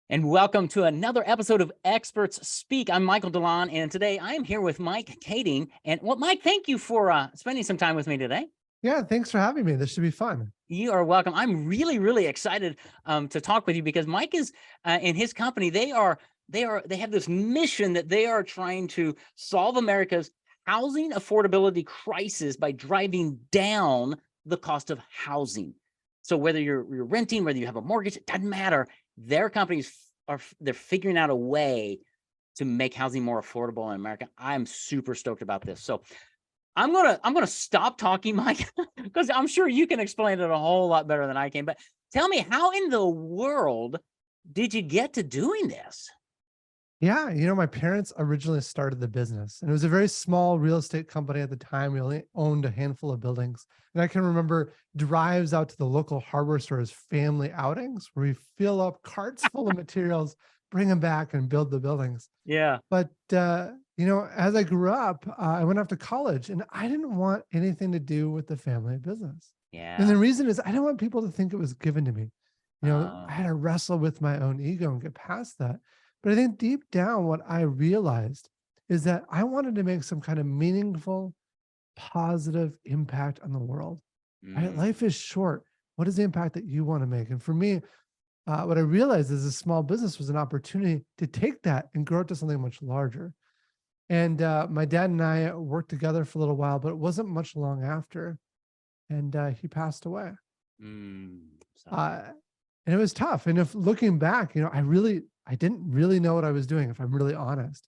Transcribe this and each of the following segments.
And welcome to another episode of Experts Speak. I'm Michael DeLon, and today I'm here with Mike Kaeding. And Mike, thank you for spending some time with me today. Yeah, thanks for having me. This should be fun. You are welcome. I'm really excited to talk with you because Mike is in his company. They have this mission that they are trying to solve America's housing affordability crisis by driving down the cost of housing. So whether you're renting, whether you have a mortgage, it doesn't matter. Their companies they're figuring out a way to make housing more affordable in America. I'm super stoked about this. So I'm gonna stop talking, Mike, because I'm sure you can explain it a whole lot better than I can. But tell me, how in the world did you get to doing this? Yeah, my parents originally started the business, and it was a very small real estate company at the time. We only owned a handful of buildings. And I can remember drives out to the local hardware store as family outings where we fill up carts full of materials, bring them back, and build the buildings. Yeah. But, as I grew up, I went off to college and I didn't want anything to do with the family business. And Yeah. the reason is I didn't want people to think it was given to me. Uh, I had to wrestle with my own ego and get past that. But I think deep down, what I realized is that I wanted to make some kind of meaningful, positive impact on the world. Right? mm, Life is short. What is the impact that you want to make? And for me, what I realized is a small business was an opportunity to take that and grow it to something much larger. And my dad and I worked together for a little while, but it wasn't much long after. And he passed away. mm, sorry. Uh, and it was tough. And if looking back, I didn't really know what I was doing, if I'm really honest.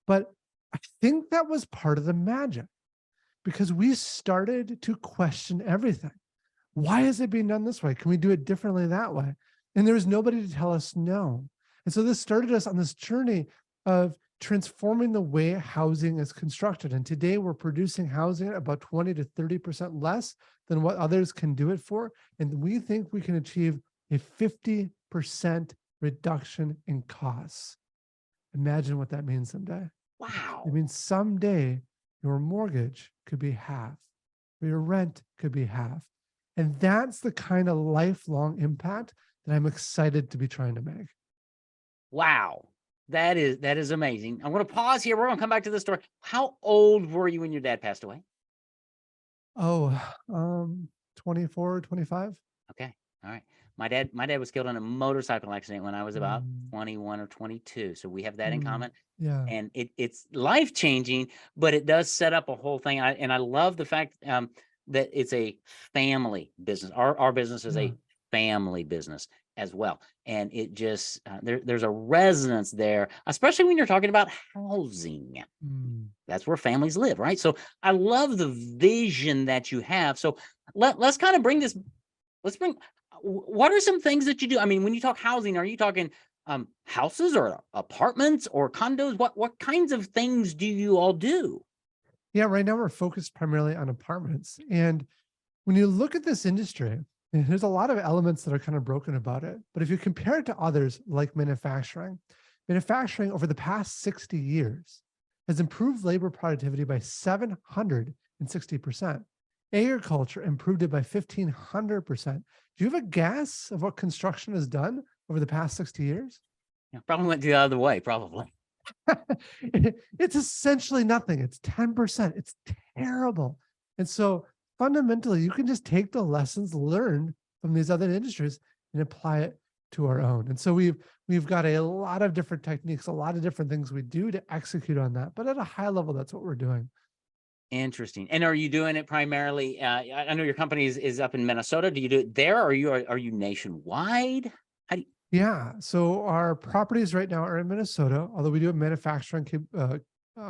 But I think that was part of the magic because we started to question everything. Why is it being done this way? Can we do it differently that way? And there was nobody to tell us no. And so this started us on this journey of transforming the way housing is constructed. And today we're producing housing at about 20 to 30% less than what others can do it for. And we think we can achieve a 50% reduction in costs. Imagine what that means someday. Wow. It means someday your mortgage could be half, or your rent could be half. And that's the kind of lifelong impact that I'm excited to be trying to make. Wow. That is amazing. I'm going to pause here. We're going to come back to this story. How old were you when your dad passed away? Oh, 24, 25. Okay. All right. My dad was killed in a motorcycle accident when I was about Mm, 21 or 22. So we have that in mm, common. yeah. And it's life changing, but it does set up a whole thing. I love the fact that it's a family business. Our business is Yeah. a family business as well, and it just there's a resonance there, especially when you're talking about housing. Mm. That's where families live, right? So I love the vision that you have. So let's kind of bring this. Let's bring. What are some things that you do? I mean, when you talk housing, are you talking houses or apartments or condos? What kinds of things do you all do? Yeah, right now we're focused primarily on apartments. And when you look at this industry, there's a lot of elements that are kind of broken about it. But if you compare it to others like manufacturing over the past 60 years has improved labor productivity by 760%. Agriculture improved it by 1,500%. Do you have a guess of what construction has done over the past 60 years? Yeah, probably went the other way, probably. It's essentially nothing. It's 10%. It's terrible. And so fundamentally, you can just take the lessons learned from these other industries and apply it to our own. And so we've got a lot of different techniques, a lot of different things we do to execute on that. But at a high level, that's what we're doing. Interesting. And are you doing it primarily? I know your company is up in Minnesota. Do you do it there, or are you nationwide? How do you? Yeah. So our properties right now are in Minnesota, although we do have manufacturing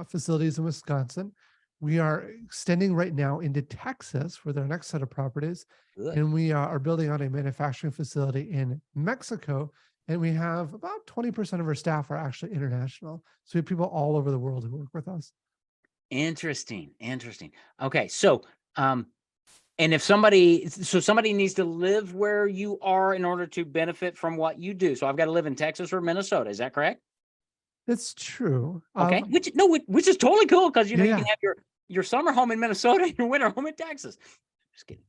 facilities in Wisconsin. We are extending right now into Texas for their next set of properties. Good. And we are building out a manufacturing facility in Mexico. And we have about 20% of our staff are actually international. So we have people all over the world who work with us. Interesting. Okay, so and if somebody needs to live where you are in order to benefit from what you do. So I've got to live in Texas or Minnesota. Is that correct? That's true. Okay. Which is totally cool because you Yeah. can have your summer home in Minnesota and your winter home in Texas. Just kidding.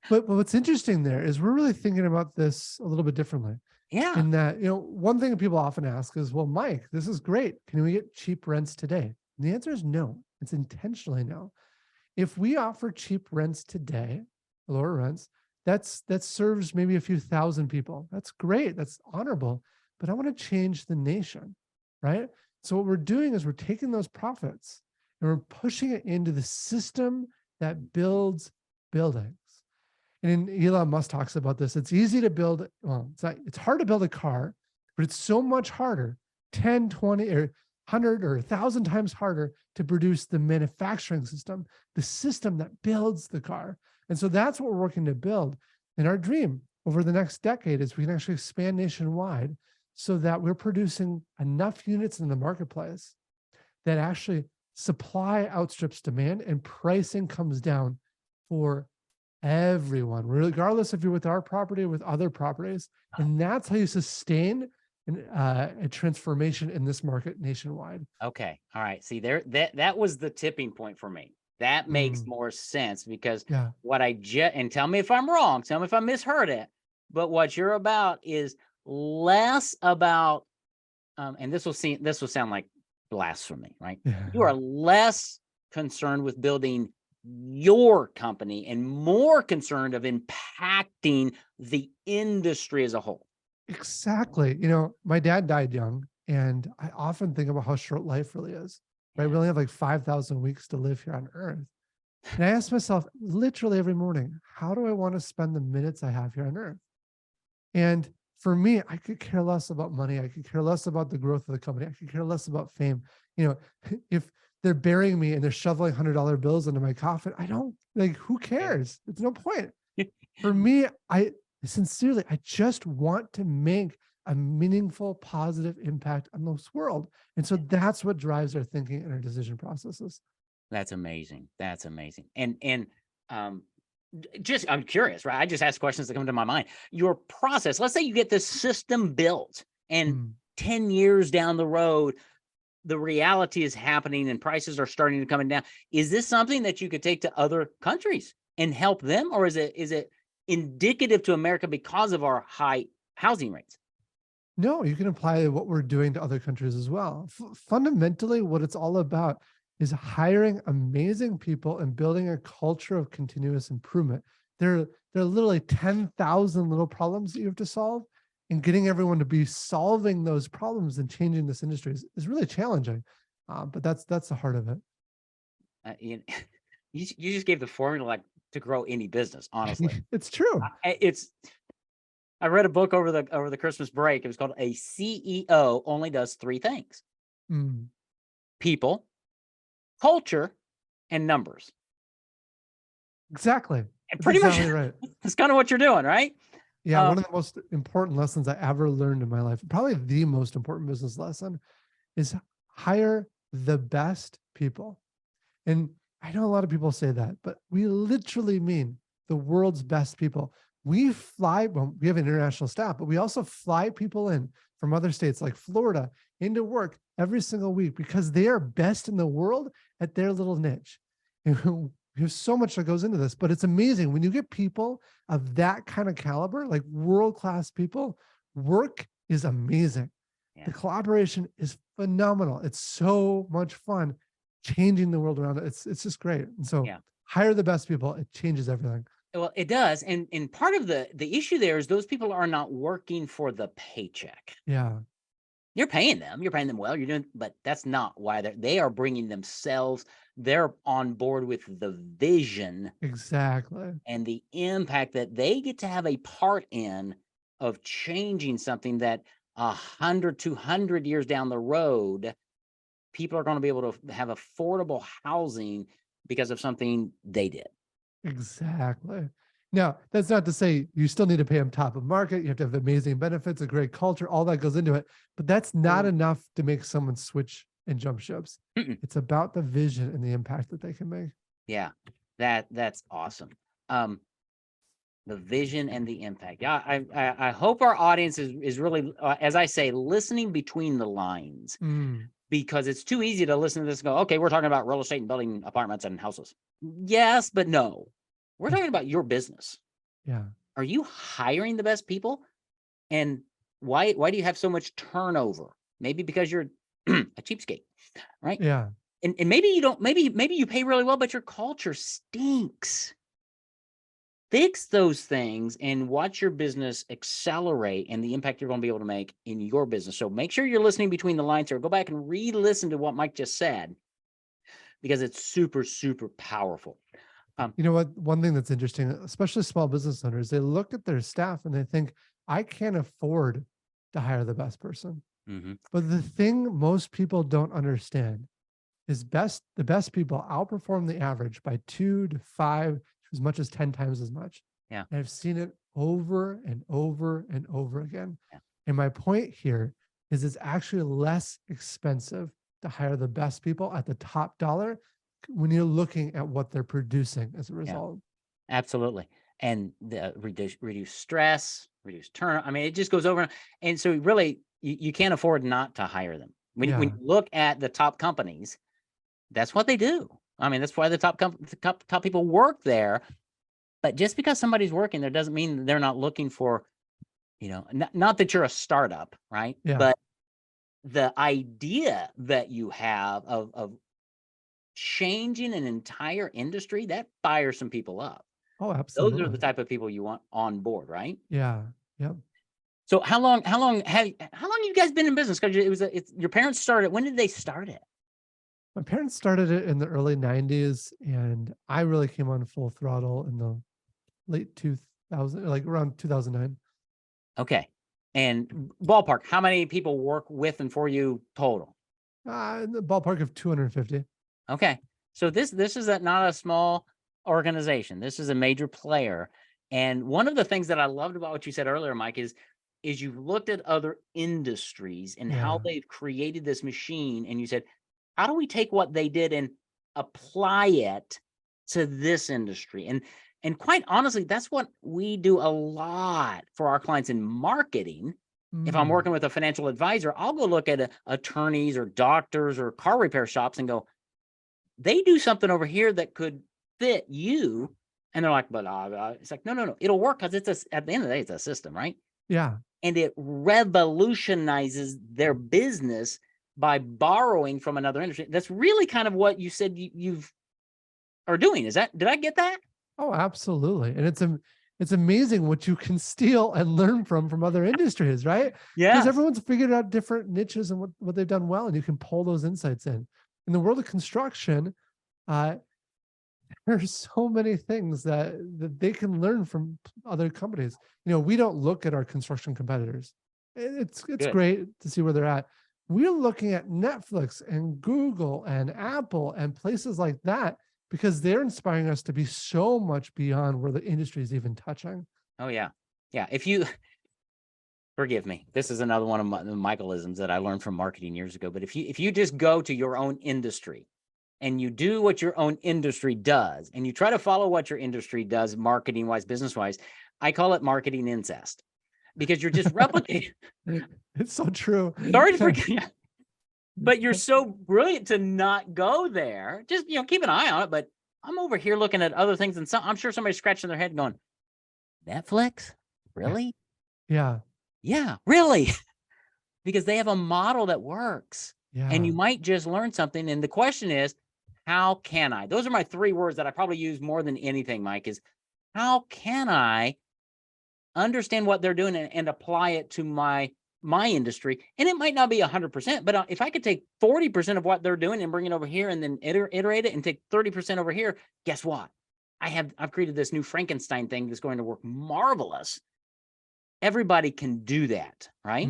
But what's interesting there is we're really thinking about this a little bit differently. Yeah. In that, one thing people often ask is, well, Mike, this is great. Can we get cheap rents today? And the answer is no. It's intentionally no. If we offer cheap rents today, lower rents, that serves maybe a few thousand people. That's great. That's honorable. But I want to change the nation, right? So what we're doing is we're taking those profits and we're pushing it into the system that builds buildings. And Elon Musk talks about this. It's easy to build, well, it's hard to build a car, but it's so much harder, 10, 20, or 100 or 1,000 times harder to produce the manufacturing system, the system that builds the car. And so that's what we're working to build. And our dream over the next decade is we can actually expand nationwide so that we're producing enough units in the marketplace that actually supply outstrips demand and pricing comes down for everyone, regardless if you're with our property or with other properties. And that's how you sustain a transformation in this market nationwide. Okay. All right. See there, that was the tipping point for me. That makes more sense because Yeah. what I just, and tell me if I'm wrong, tell me if I misheard it, but what you're about is less about, and this will sound like blasphemy, right? You Yeah. are less concerned with building your company and more concerned of impacting the industry as a whole. Exactly. My dad died young, and I often think about how short life really is, right? We Yeah. only have like 5,000 weeks to live here on earth. And I ask myself literally every morning, how do I want to spend the minutes I have here on earth? And for me, I could care less about money. I could care less about the growth of the company. I could care less about fame. If they're burying me and they're shoveling $100 bills into my coffin, I don't like, who cares? It's no point. For me, I sincerely, I just want to make a meaningful, positive impact on this world. And so that's what drives our thinking and our decision processes. That's amazing. That's amazing. And um just I'm curious, right? I just ask questions that come to my mind. Your process, let's say you get this system built and Mm. 10 years down the road, the reality is happening and prices are starting to come down. Is this something that you could take to other countries and help them? Or is it indicative to America because of our high housing rates? No, you can apply what we're doing to other countries as well. Fundamentally, what it's all about is hiring amazing people and building a culture of continuous improvement. There are literally 10,000 little problems that you have to solve, and getting everyone to be solving those problems and changing this industry is really challenging. But that's the heart of it. You, you just gave the formula like to grow any business, honestly. It's true. It's I read a book over the Christmas break. It was called A CEO Only Does Three Things: Mm, people, culture, and numbers. exactly. And That's pretty much exactly right. that's kind of what you're doing, right? Yeah, one Um, of the most important lessons I ever learned in my life, probably the most important business lesson, is hire the best people. And I know a lot of people say that, but we literally mean the world's best people. We have an international staff, but we also fly people in from other states like Florida into work every single week because they are best in the world at their little niche. And there's so much that goes into this, but it's amazing when you get people of that kind of caliber, like world-class people, work is amazing. yeah. The collaboration is phenomenal. It's so much fun changing the world around it. It's just great. And so Yeah. hire the best people. It changes everything. Well, it does. And part of the issue there is those people are not working for the paycheck. Yeah, You're paying them. You're paying them well. You're doing, but that's not why they are bringing themselves. They're on board with the vision exactly. and the impact that they get to have a part in of changing something that 100, 200 years down the road, people are going to be able to have affordable housing because of something they did. Exactly. Now, that's not to say you still need to pay them top of market. You have to have amazing benefits, a great culture, all that goes into it. But that's not enough to make someone switch and jump ships. Mm-mm. It's about the vision and the impact that they can make. Yeah, that's awesome. Um, the vision and the impact. Yeah, I hope our audience is really, as I say, listening between the lines, Mm, because it's too easy to listen to this and go, okay, we're talking about real estate and building apartments and houses. Yes, but no, we're talking about your business. yeah. Are you hiring the best people and why do you have so much turnover? Maybe because you're a cheapskate, right? Yeah. And maybe you don't, maybe you pay really well, but your culture stinks. Fix those things and watch your business accelerate and the impact you're going to be able to make in your business. So make sure you're listening between the lines here. Go back and re-listen to what Mike just said, because it's super, super powerful. You know what? One thing that's interesting, especially small business owners, they look at their staff and they think, I can't afford to hire the best person. Mhm. But the thing most people don't understand is the best people outperform the average by 2 to 5, as much as 10 times as much. Yeah. And I've seen it over and over and over again. Yeah. And my point here is it's actually less expensive to hire the best people at the top dollar when you're looking at what they're producing as a result. Absolutely. And the reduce stress, reduce turn. I mean, it just goes over. And so really, you can't afford not to hire them. When Yeah. you look at the top companies, that's what they do. I mean, that's why the top people work there. But just because somebody's working there doesn't mean they're not looking for, not that you're a startup, right? Yeah. But the idea that you have of changing an entire industry, that fires some people up. Oh, Those absolutely. are the type of people you want on board, right? Yeah. Yep. So how long you guys been in business? Because it's your parents started. When did they start it? My parents started it in the early 90s, and I really came on full throttle in the late 2000, like around 2009. Okay. And ballpark, how many people work with and for you total? In the ballpark of 250. Okay. So this is not a small organization. This is a major player. And one of the things that I loved about what you said earlier, Mike, is you've looked at other industries and how Yeah. they've created this machine, and you said, how do we take what they did and apply it to this industry? And quite honestly, that's what we do a lot for our clients in marketing. If I'm Mm. working with a financial advisor, I'll go look at attorneys or doctors or car repair shops and go, they do something over here that could fit you. And they're like, but it's like, no, it'll work because at the end of the day, it's a system, right? Yeah. And it revolutionizes their business by borrowing from another industry. That's really kind of what you said you've are doing. Did I get that? Oh, absolutely. And it's amazing what you can steal and learn from other industries, right? Because Yeah. everyone's figured out different niches and what they've done well, and you can pull those insights in. In the world of construction, there's so many things that they can learn from other companies. We don't look at our construction competitors. It's Good. great to see where they're at. We're looking at Netflix and Google and Apple and places like that, because they're inspiring us to be so much beyond where the industry is even touching. Oh yeah. Yeah. If you forgive me, this is another one of the Michaelisms that I learned from marketing years ago. But if you just go to your own industry and you do what your own industry does, and you try to follow what your industry does, marketing wise, business wise, I call it marketing incest, because you're just replicating. It's so true. Sorry to forget, but you're so brilliant to not go there. Just, keep an eye on it. But I'm over here looking at other things, and I'm sure somebody's scratching their head going, Netflix? Really? Yeah. Yeah, really? Because they have a model that works. Yeah. And you might just learn something. And the question is, how can I? Those are my 3 words that I probably use more than anything, Mike, is how can I understand what they're doing and apply it to my industry? And it might not be 100%, but if I could take 40% of what they're doing and bring it over here and then iterate it and take 30% over here, guess what? I've created this new Frankenstein thing that's going to work marvelous. Everybody can do that, right?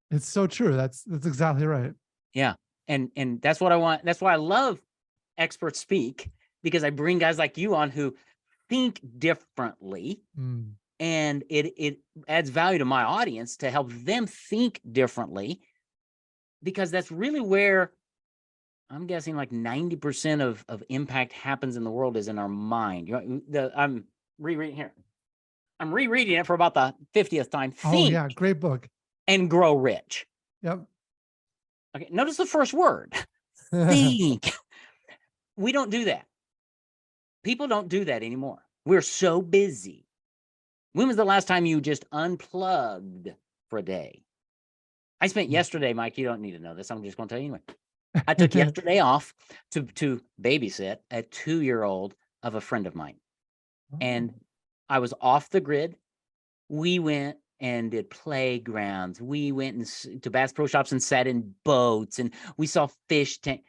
It's so true. That's exactly right. Yeah. And that's what I want. That's why I love Expert Speak, because I bring guys like you on who think differently. And it adds value to my audience to help them think differently, because that's really where I'm guessing like 90% of impact happens in the world is in our mind. I'm rereading here. I'm rereading it for about the 50th time. Oh yeah, great book. And Grow Rich. Yep. Okay, notice the first word. Think. We don't do that. People don't do that anymore. We're so busy. When was the last time you just unplugged for a day. I spent Mm. yesterday, Mike, you don't need to know this. I'm just going to tell you anyway. I took yesterday off to babysit a 2-year-old of a friend of mine. And Oh, I was off the grid. We went and did playgrounds. We went to Bass Pro Shops and sat in boats, and we saw fish tank.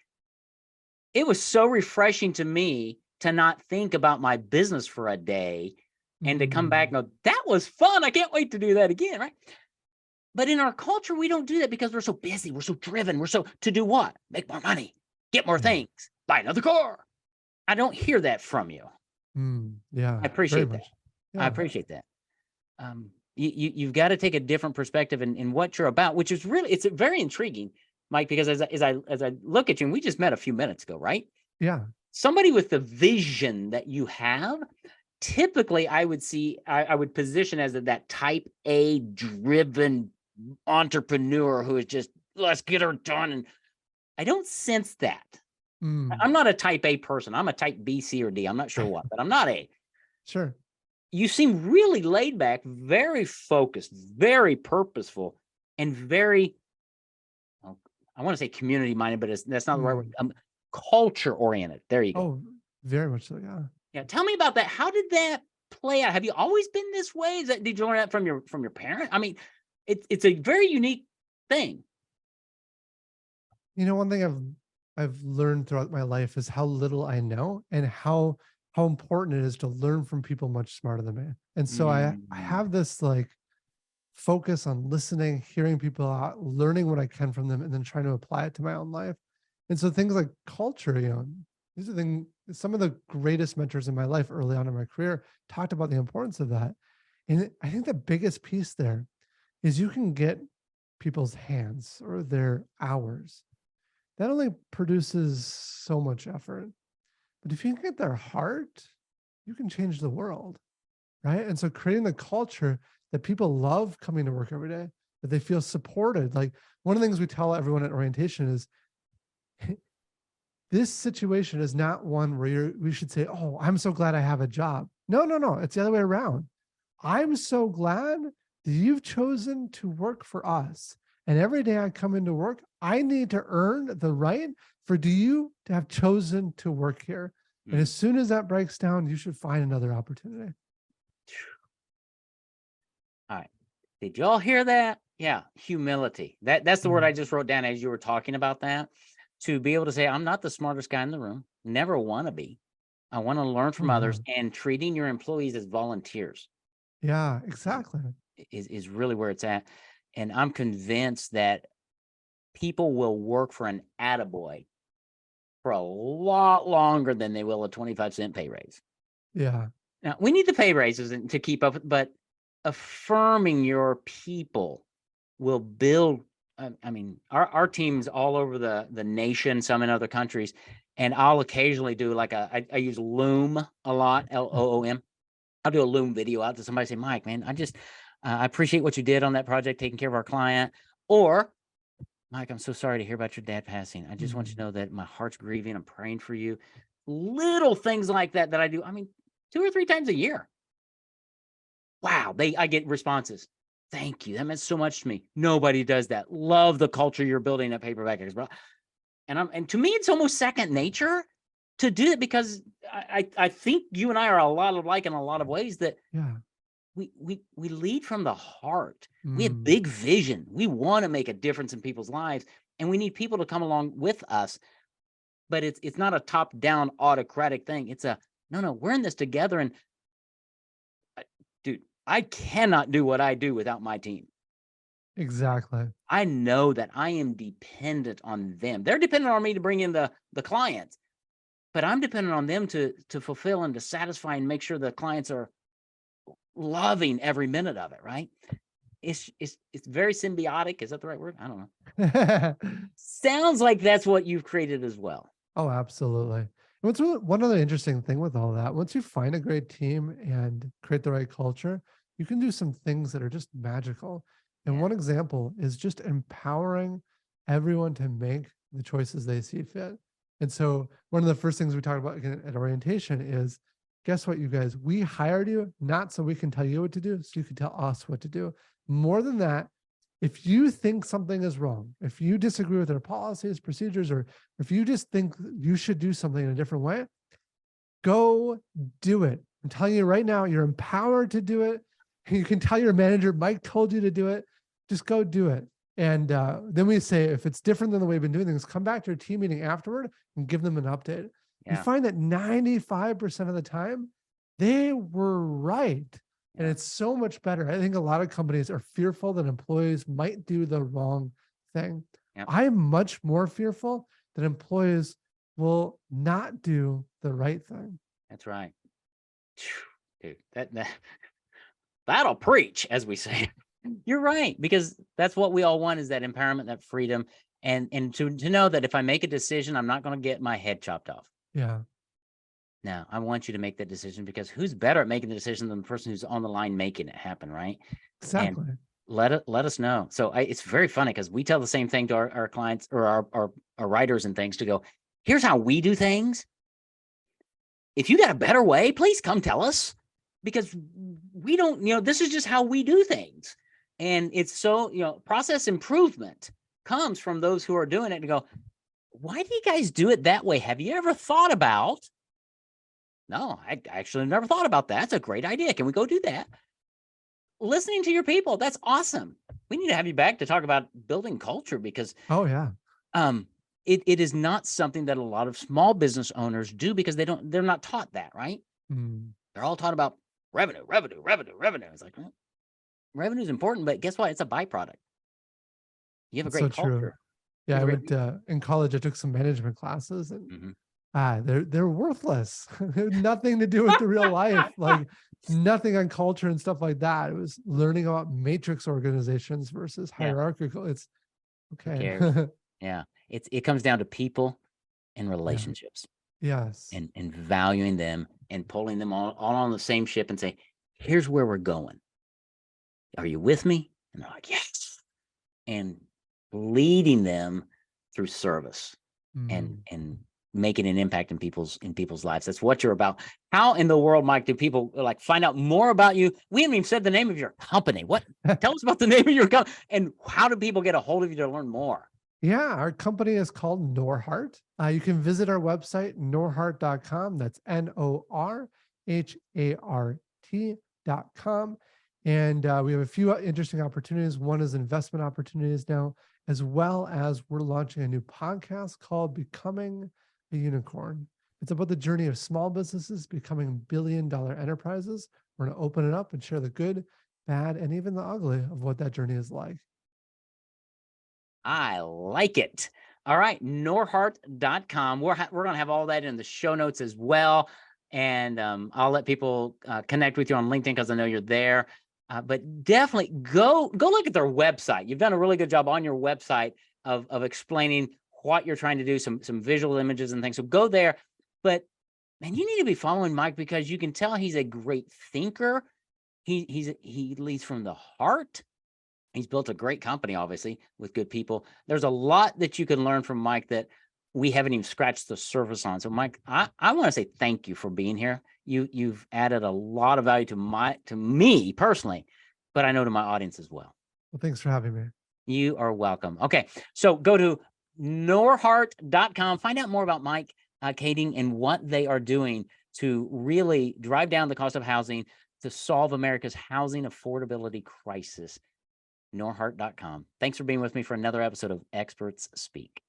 It was so refreshing to me to not think about my business for a day and to come back mm, and go, that was fun. I can't wait to do that again, right? But in our culture, we don't do that because we're so busy. We're so driven. We're so to do what? Make more money, get more yeah. things, buy another car. I don't hear that from you. Yeah, I very appreciate that. much. I Yeah. appreciate that. You've got to take a different perspective in what you're about, which is really, it's very intriguing, Mike, because as I look at you, and we just met a few minutes ago, right? Yeah. Somebody with the vision that you have, typically I would position as that type A driven entrepreneur who is just, let's get her done. And I don't sense that. Mm, I'm not a type A person. I'm a type B, C, or D. I'm not sure what, but I'm not A. sure. You seem really laid back, very focused, very purposeful, and very, well, I want to say community minded, but that's not the right word. Mm. Culture oriented. There you go. Oh, very much so. Yeah. Yeah. Tell me about that. How did that play out? Have you always been this way? Did you learn that from your parent? I mean, it's a very unique thing. One thing I've learned throughout my life is how little I know and how important it is to learn from people much smarter than me. And so I Mm, have this like focus on listening, hearing people out, learning what I can from them, and then trying to apply it to my own life. And so things like culture, these are things, some of the greatest mentors in my life early on in my career talked about the importance of that. And I think the biggest piece there is you can get people's hands or their hours. That only produces so much effort. But if you can get their heart, you can change the world, right? And so creating the culture that people love coming to work every day, that they feel supported. Like one of the things we tell everyone at orientation is this situation is not one where we should say, oh, I'm so glad I have a job. No, no, no. It's the other way around. I'm so glad that you've chosen to work for us. And every day I come into work, I need to earn the right for you to have chosen to work here. And mm. as soon as that breaks down, you should find another opportunity. All right. Did y'all hear that? Yeah, humility. That's the word I Mm, just wrote down as you were talking about that. To be able to say, I'm not the smartest guy in the room. Never want to be. I want to learn from others, mhm. and treating your employees as volunteers Yeah, is exactly. is really where it's at. And I'm convinced that people will work for an attaboy for a lot longer than they will a 25-cent pay raise. Yeah. Now, we need the pay raises to keep up, but affirming your people will build. I mean, our teams all over the nation, some in other countries, and I'll occasionally do like I use Loom a lot, Loom. I'll do a Loom video out to somebody, say, Mike, man, I appreciate what you did on that project, taking care of our client. Or, Mike, I'm so sorry to hear about your dad passing. I just want you to Mhm. know that my heart's grieving. I'm praying for you. Little things like that I do. I mean, 2 or 3 times a year. Wow, I get responses. Thank you. That meant so much to me. Nobody does that. Love the culture you're building at Paperback, bro. And to me, it's almost second nature to do it, because I think you and I are a lot alike in a lot of ways, that Yeah. we lead from the heart. We have Mm, big vision. We want to make a difference in people's lives, and we need people to come along with us. But it's not a top down autocratic thing. It's a no. We're in this together, and dude, I cannot do what I do without my team. exactly. I know that I am dependent on them. They're dependent on me to bring in the clients, but I'm dependent on them to fulfill and to satisfy and make sure the clients are loving every minute of it, right? It's very symbiotic. Is that the right word? I don't know. Sounds like that's what you've created as well. Oh, absolutely. And one other interesting thing with all that, once you find a great team and create the right culture, you can do some things that are just magical. And Yeah. one example is just empowering everyone to make the choices they see fit. And so one of the first things we talked about again at orientation is, guess what, you guys, we hired you not so we can tell you what to do, so you can tell us what to do. More than that, If you think something is wrong, if you disagree with their policies, procedures, or if you just think you should do something in a different way, go do it. I'm telling you right now, you're empowered to do it. You can tell your manager, Mike told you to do it. Just go do it. And then we say, if it's different than the way we've been doing things, come back to your team meeting afterward and give them an update. You find that 95% of the time, they were right. And it's so much better. I think a lot of companies are fearful that employees might do the wrong thing. I'm much more fearful that employees will not do the right thing. That's right. Dude, that'll preach, as we say. You're right, because that's what we all want, is that empowerment, that freedom, and to know that if I make a decision, I'm not going to get my head chopped off. Yeah. Now, I want you to make that decision, because who's better at making the decision than the person who's on the line making it happen, right? Exactly. And let us know. So it's very funny, because we tell the same thing to our clients, or our writers and things, to go, here's how we do things. If you got a better way, please come tell us, because we don't, this is just how we do things. And it's so, process improvement comes from those who are doing it, to go, why do you guys do it that way? Have you ever thought about? No, I actually never thought about that. That's a great idea. Can we go do that? Listening to your people, that's awesome. We need to have you back to talk about building culture, because it is not something that a lot of small business owners do, because they're not taught that, right? They're all taught about revenue. It's like, well, revenue is important, but guess what? It's a byproduct. You have a great culture. True. Yeah, I went in college. I took some management classes, and they're worthless. Nothing to do with the real life, like nothing on culture and stuff like that. It was learning about matrix organizations versus hierarchical. It's okay. Yeah, it comes down to people and relationships. Yes, and valuing them, and pulling them all on the same ship, and say, here's where we're going. Are you with me? And they're like, yes. And leading them through service and making an impact in people's lives. That's what you're about. How in the world, Mike, do people like find out more about you? We haven't even said the name of your company. What? Tell us about the name of your company, and how do people get a hold of you to learn more? Yeah, our company is called Norhart. You can visit our website, norhart.com. That's NORHART.com. And we have a few interesting opportunities. One is investment opportunities now, as well as we're launching a new podcast called Becoming a Unicorn. It's about the journey of small businesses becoming billion-dollar enterprises. We're going to open it up and share the good, bad, and even the ugly of what that journey is like. I like it. All right, norhart.com. We're going to have all that in the show notes as well. And I'll let people connect with you on LinkedIn, because I know you're there. But definitely go look at their website. You've done a really good job on your website of explaining what you're trying to do, some visual images and things. So go there. But man, you need to be following Mike, because you can tell he's a great thinker. He leads from the heart. He's built a great company, obviously, with good people. There's a lot that you can learn from Mike that we haven't even scratched the surface on. So Mike, I want to say thank you for being here. You've added a lot of value to me personally, but I know to my audience as well. Well, thanks for having me. You are welcome. Okay, so go to norhart.com. Find out more about Mike Kaeding and what they are doing to really drive down the cost of housing, to solve America's housing affordability crisis. norhart.com. Thanks for being with me for another episode of Experts Speak.